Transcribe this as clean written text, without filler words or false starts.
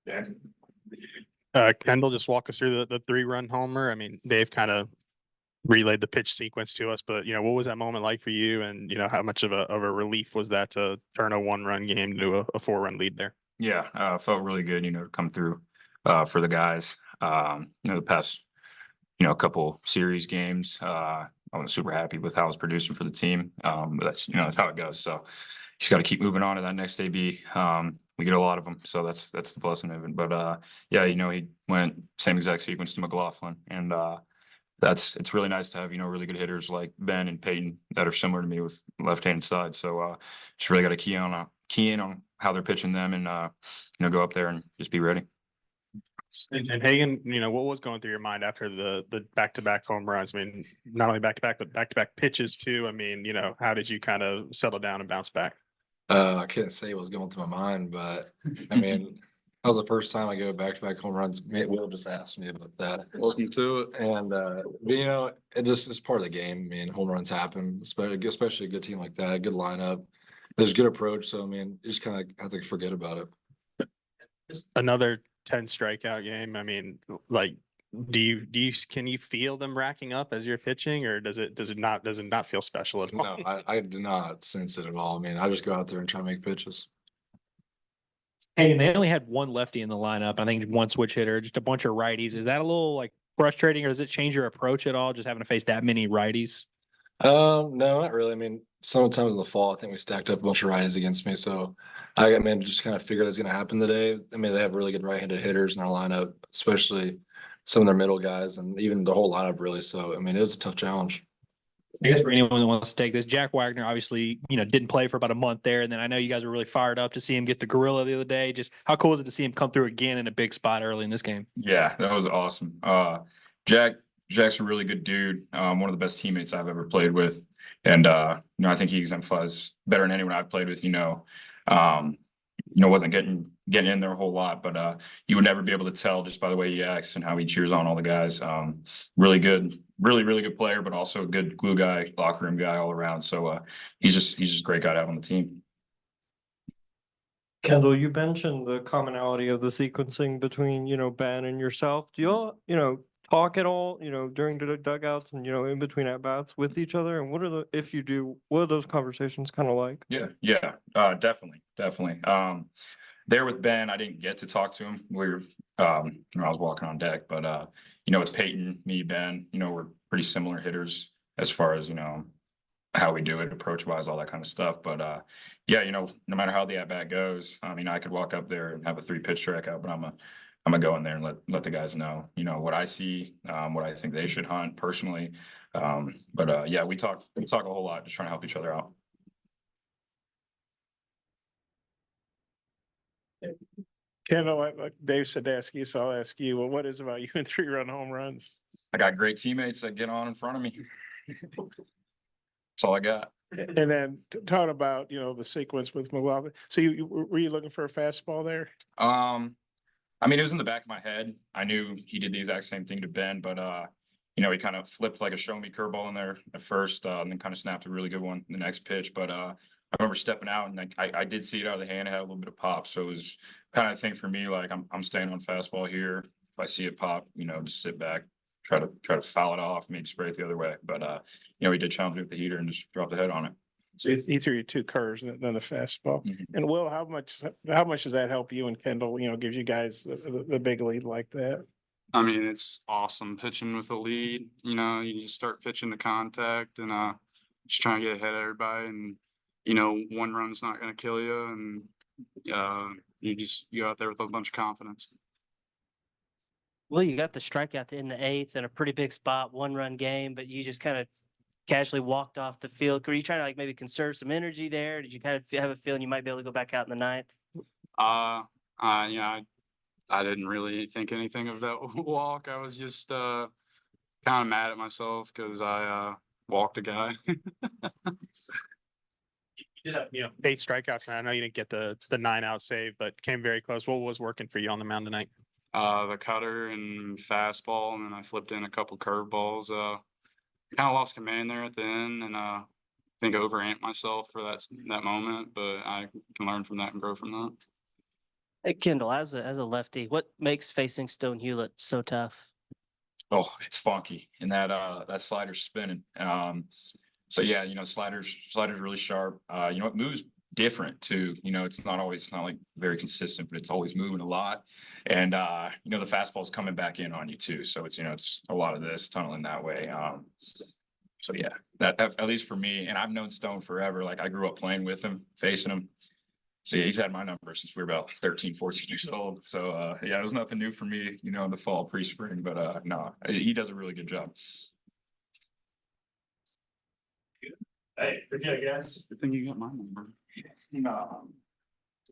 Yeah. Kendall, just walk us through the 3-run homer. I mean, Dave kind of relayed the pitch sequence to us, but what was that moment like for you? And how much of a relief was that to turn a 1-run game to a 4-run lead there? Yeah, felt really good, to come through for the guys. The past, couple series games, I was super happy with how I was producing for the team. But that's how it goes. So just got to keep moving on to that next AB. We get a lot of them, so that's the blessing of it. But yeah, he went same exact sequence to McLaughlin, and it's really nice to have really good hitters like Ben and Peyton that are similar to me with left-handed side. So just really got to key in on how they're pitching them, and go up there and just be ready. And Hagen, what was going through your mind after the back-to-back home runs? I mean, not only back-to-back, but back-to-back pitches too. I mean, how did you kind of settle down and bounce back? I couldn't say what was going through my mind, but I mean, that was the first time I go back-to-back home runs. Will just asked me about that. Welcome to it. And but it's part of the game. I mean, home runs happen, especially a good team like that, a good lineup. There's good approach. So I mean, you just kind of have to forget about it. Another 10 strikeout game. I mean, like, can you feel them racking up as you're pitching, or does it not feel special at all? No, I do not sense it at all. I mean, I just go out there and try to make pitches. Hey, and they only had one lefty in the lineup. I think one switch hitter, just a bunch of righties. Is that a little like frustrating, or does it change your approach at all, just having to face that many righties? No, not really. I mean, sometimes in the fall, I think we stacked up a bunch of righties against me. So I mean, just kind of figure that's going to happen today. I mean, they have really good right-handed hitters in our lineup, especially some of their middle guys, and even the whole lineup really. So I mean, it was a tough challenge. I guess for anyone that wants to take this, Jack Wagner obviously, didn't play for about a month there. And then I know you guys were really fired up to see him get the gorilla the other day. Just how cool is it to see him come through again in a big spot early in this game? Yeah, that was awesome. Jack's a really good dude. One of the best teammates I've ever played with. And I think he exemplifies better than anyone I've played with, wasn't getting in there a whole lot, but you would never be able to tell just by the way he acts and how he cheers on all the guys. Really good, really good player, but also a good glue guy, locker room guy all around. So he's just a great guy to have on the team. Kendall, you mentioned the commonality of the sequencing between, Ben and yourself. Do y'all, talk at all, during the dugouts and, in between at bats with each other? And if you do, what are those conversations kind of like? Yeah, definitely. There with Ben, I didn't get to talk to him. We were, I was walking on deck, but it's Peyton, me, Ben. We're pretty similar hitters as far as how we do it, approach wise, all that kind of stuff. But yeah, no matter how the at bat goes, I could walk up there and have a 3-pitch strikeout, but I'm gonna go in there and let the guys know, what I see, what I think they should hunt personally. But yeah, we talk a whole lot, just trying to help each other out. Kendall, like Dave said to ask you, so I'll ask you. Well, what is about you in 3-run home runs? I got great teammates that get on in front of me. That's all I got. And then talking about the sequence with McLaughlin. So were you looking for a fastball there? It was in the back of my head. I knew he did the exact same thing to Ben, but he kind of flipped like a show me curveball in there at first, and then kind of snapped a really good one in the next pitch. But I remember stepping out, and I did see it out of the hand. It had a little bit of pop, so it was kind of a thing for me. Like I'm staying on fastball here. If I see it pop, just sit back, try to foul it off, maybe spray it the other way. But he did challenge me with the heater and just drop the head on it. So he threw you 2 curves and then the fastball. Mm-hmm. And Will, how much does that help you and Kendall? Gives you guys the big lead like that. It's awesome pitching with a lead. You just start pitching the contact and just trying to get ahead of everybody. And 1 run's not going to kill you, and you just go out there with a bunch of confidence. Well, you got the strikeout in the 8th in a pretty big spot, 1-run game, but you just kind of casually walked off the field. Were you trying to maybe conserve some energy there? Did you kind of have a feeling you might be able to go back out in the 9th? I didn't really think anything of that walk. I was just kind of mad at myself because I walked a guy. You did have 8 strikeouts, and I know you didn't get the 9-out save, but came very close. What was working for you on the mound tonight? The cutter and fastball, and then I flipped in a couple curveballs. Kind of lost command there at the end, and I think I overamped myself for that moment, but I can learn from that and grow from that. Hey, Kendall, as a lefty, what makes facing Stone Hewlett so tough? Oh, it's funky and that slider's spinning. So yeah, sliders really sharp. It moves different too. It's not like very consistent, but it's always moving a lot. And the fastball's coming back in on you too. So it's a lot of this tunneling that way. So yeah, that at least for me, and I've known Stone forever. Like I grew up playing with him, facing him. So yeah, he's had my number since we were about 13, 14 years old. So yeah, it was nothing new for me, in the fall, pre-spring, but no, he does a really good job. Hey, good guys. Good thing you got my number.